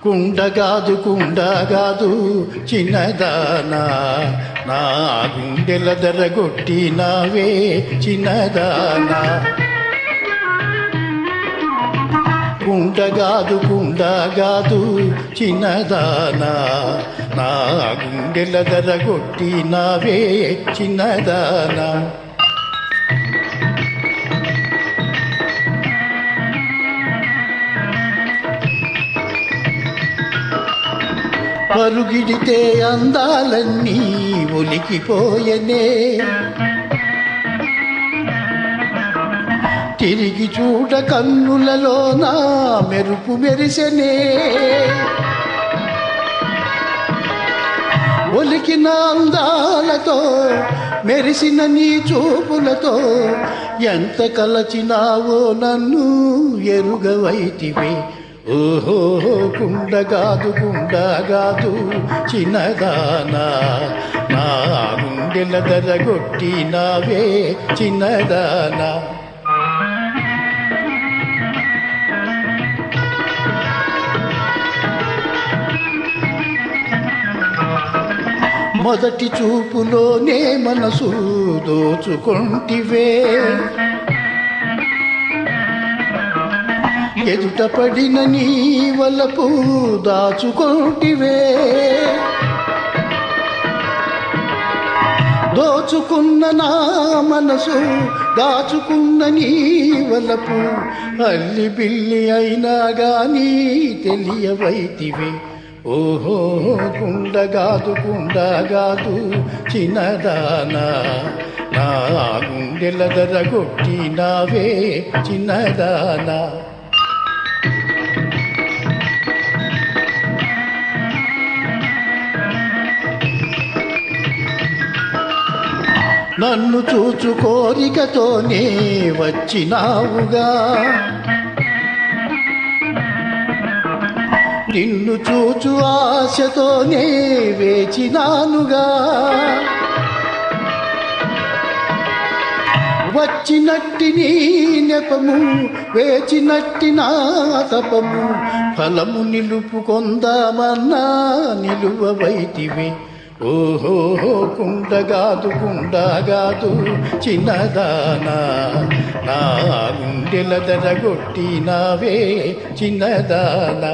కుండగాదు చిన్నదానా, నా గుండెల దరగొట్టినావే చిన్నదానా. కుండగాదు చిన్నదానా, నా గుండెల దరగొట్టినావే చిన్నదానా. పరుగిడితే అందాలన్నీ ఒలికిపోయనే, తిరిగి చూడ కన్నులలో నా మెరుపు మెరిసెనే. ఒలికిన అందాలతో మెరిసిన నీ చూపులతో ఎంత కలచినావో నన్ను ఎరుగవైతివే. ఓహో కుండగాదు చిన్నదానా, నా గుండెల దరగొట్టినావే చిన్నదానా. మొదటి చూపులోనే మనసు దోచుకొంటివే, ఎదుట పడిన నీ వలపు దాచుకొంటివే. దోచుకున్న నా మనసు దాచుకున్న నీ వలపు అల్లి బిల్లి అయినా గానీ తెలియవైతివే. ఓహో కుండగాదు చిన్నదానా, నా గుండెల దరగొట్టినావే చిన్నదానా. నన్ను చూచు కోరికతోనే వచ్చినావుగా, నిన్ను చూచు ఆశతోనే వేచినానుగా. వచ్చినట్టి నీ నెపము వేచినట్టి నా తపము, ఫలము నిలుపుకొందామన్నా నిలువవైతివే. ఓహో కుండగాదు చిన్నదానా, నా గుండెల దరగొట్టినావే చిన్నదానా.